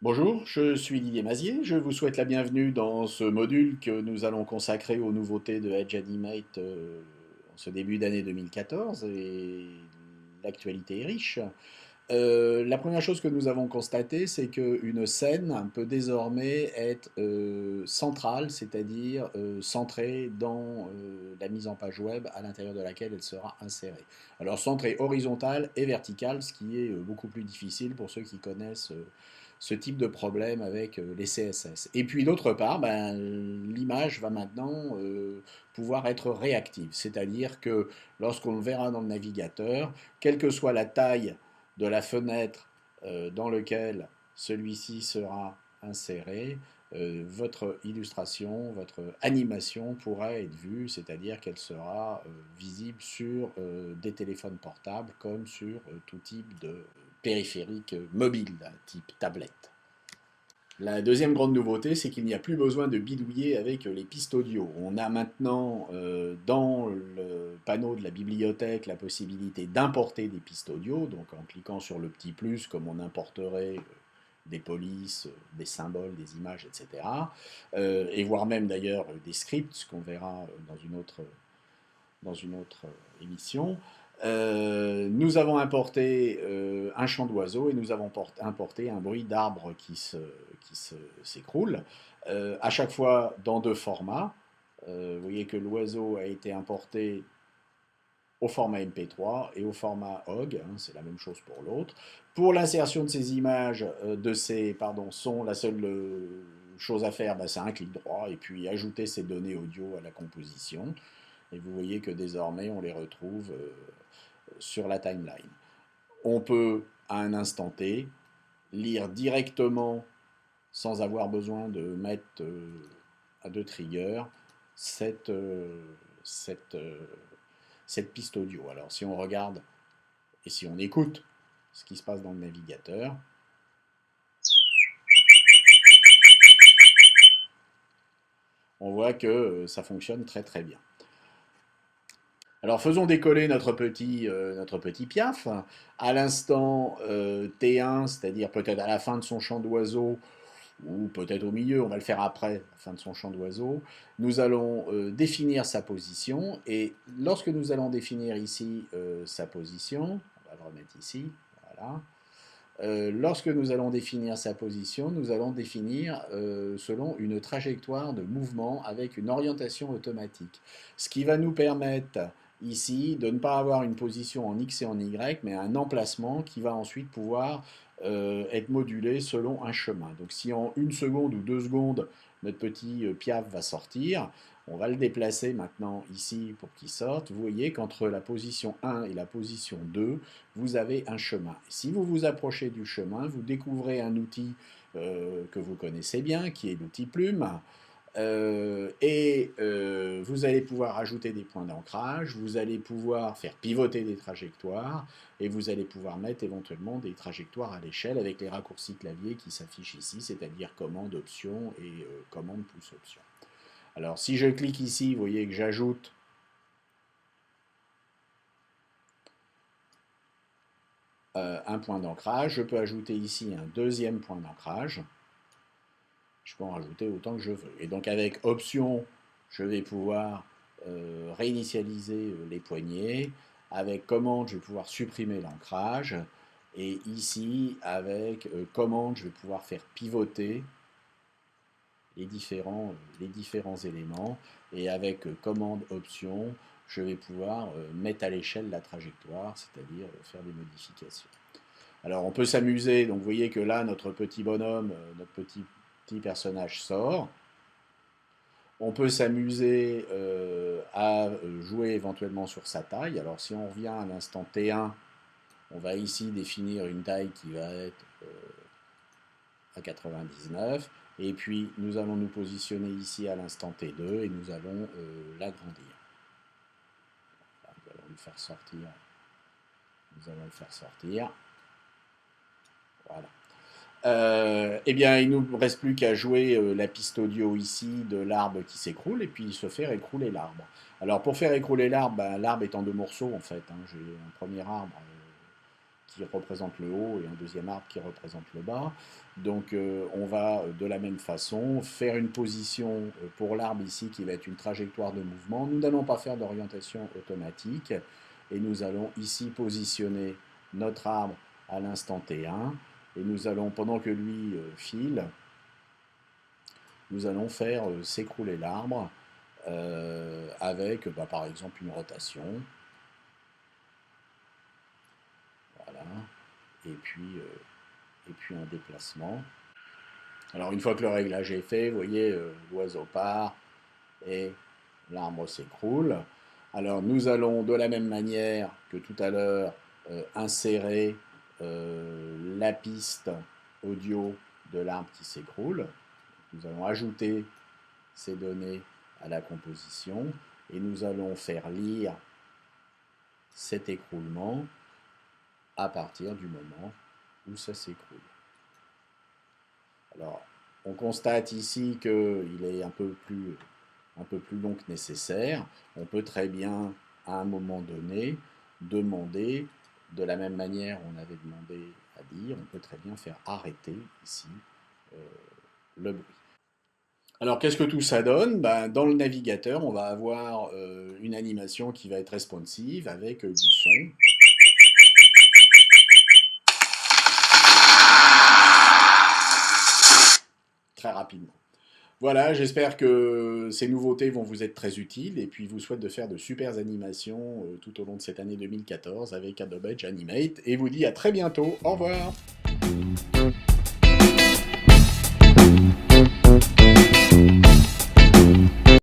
Bonjour, je suis Didier Mazier, je vous souhaite la bienvenue dans ce module que nous allons consacrer aux nouveautés de Edge Animate en ce début d'année 2014 et l'actualité est riche. La première chose que nous avons constatée, c'est qu'une scène peut désormais être centrale, c'est-à-dire centrée dans la mise en page web à l'intérieur de laquelle elle sera insérée. Alors centrée horizontale et verticale, ce qui est beaucoup plus difficile pour ceux qui connaissent ce type de problème avec les CSS. Et puis d'autre part, ben, l'image va maintenant pouvoir être réactive, c'est-à-dire que lorsqu'on le verra dans le navigateur, quelle que soit la taille de la fenêtre dans laquelle celui-ci sera inséré, votre illustration, votre animation pourra être vue, c'est-à-dire qu'elle sera visible sur des téléphones portables comme sur tout type de périphérique mobile, type tablette. La deuxième grande nouveauté, c'est qu'il n'y a plus besoin de bidouiller avec les pistes audio. On a maintenant dans le panneau de la bibliothèque la possibilité d'importer des pistes audio, donc en cliquant sur le petit plus comme on importerait des polices, des symboles, des images, etc. Et voire même d'ailleurs des scripts, ce qu'on verra dans une autre émission. Nous avons importé un chant d'oiseau et nous avons importé un bruit d'arbre qui s'écroule, à chaque fois dans deux formats. Vous voyez que l'oiseau a été importé au format MP3 et au format OGG, hein, c'est la même chose pour l'autre. Pour l'insertion de ces images, de ces sons, la seule chose à faire, c'est un clic droit et puis ajouter ces données audio à la composition. Et vous voyez que désormais on les retrouve sur la timeline. On peut, à un instant T, lire directement, sans avoir besoin de mettre de trigger, cette, cette, cette piste audio. Alors si on regarde et si on écoute ce qui se passe dans le navigateur, on voit que ça fonctionne très très bien. Alors faisons décoller notre petit Piaf à l'instant T1, c'est-à-dire peut-être à la fin de son chant d'oiseau, ou peut-être au milieu, on va le faire après, la fin de son chant d'oiseau. Nous allons définir sa position, et lorsque nous allons définir ici sa position, on va le remettre ici, voilà. Lorsque nous allons définir sa position, nous allons définir selon une trajectoire de mouvement avec une orientation automatique. Ce qui va nous permettre ici de ne pas avoir une position en X et en Y, mais un emplacement qui va ensuite pouvoir être modulé selon un chemin. Donc si en 1 seconde ou 2 secondes, notre petit Piaf va sortir, on va le déplacer maintenant ici pour qu'il sorte. Vous voyez qu'entre la position 1 et la position 2, vous avez un chemin. Si vous vous approchez du chemin, vous découvrez un outil que vous connaissez bien, qui est l'outil plume, vous allez pouvoir ajouter des points d'ancrage, vous allez pouvoir faire pivoter des trajectoires, et vous allez pouvoir mettre éventuellement des trajectoires à l'échelle avec les raccourcis clavier qui s'affichent ici, c'est-à-dire commande option et commande plus option. Alors si je clique ici, vous voyez que j'ajoute un point d'ancrage. Je peux ajouter ici un deuxième point d'ancrage. Je peux en rajouter autant que je veux. Et donc avec option, je vais pouvoir réinitialiser les poignées. Avec commande, je vais pouvoir supprimer l'ancrage. Et ici, avec commande, je vais pouvoir faire pivoter les différents éléments. Et avec commande option, je vais pouvoir mettre à l'échelle la trajectoire, c'est-à-dire faire des modifications. Alors on peut s'amuser, donc vous voyez que là, notre petit bonhomme, notre petit personnage sort. On peut s'amuser à jouer éventuellement sur sa taille. Alors si on revient à l'instant T1, on va ici définir une taille qui va être à 99. Et puis nous allons nous positionner ici à l'instant T2 et nous allons l'agrandir. Nous allons le faire sortir. Nous allons le faire sortir. Voilà. Eh bien, il ne nous reste plus qu'à jouer la piste audio ici de l'arbre qui s'écroule et puis se faire écrouler l'arbre. Alors, pour faire écrouler l'arbre, l'arbre est en deux morceaux en fait. Hein. J'ai un premier arbre qui représente le haut et un deuxième arbre qui représente le bas. Donc on va de la même façon faire une position pour l'arbre ici qui va être une trajectoire de mouvement. Nous n'allons pas faire d'orientation automatique et nous allons ici positionner notre arbre à l'instant T1 et nous allons, pendant que lui file, nous allons faire s'écrouler l'arbre avec par exemple une rotation. Voilà. Et puis un déplacement. Alors une fois que le réglage est fait, vous voyez, l'oiseau part et l'arbre s'écroule. Alors nous allons de la même manière que tout à l'heure insérer la piste audio de l'arbre qui s'écroule. Nous allons ajouter ces données à la composition et nous allons faire lire cet écroulement à partir du moment où ça s'écroule. Alors, on constate ici qu'il est un peu plus long que nécessaire. On peut très bien, à un moment donné, demander, de la même manière on avait demandé à dire, on peut très bien faire arrêter ici le bruit. Alors, qu'est-ce que tout ça donne? Dans le navigateur, on va avoir une animation qui va être responsive avec du son. Très rapidement. Voilà, j'espère que ces nouveautés vont vous être très utiles et puis je vous souhaite de faire de super animations tout au long de cette année 2014 avec Adobe Edge Animate et vous dis à très bientôt. Au revoir.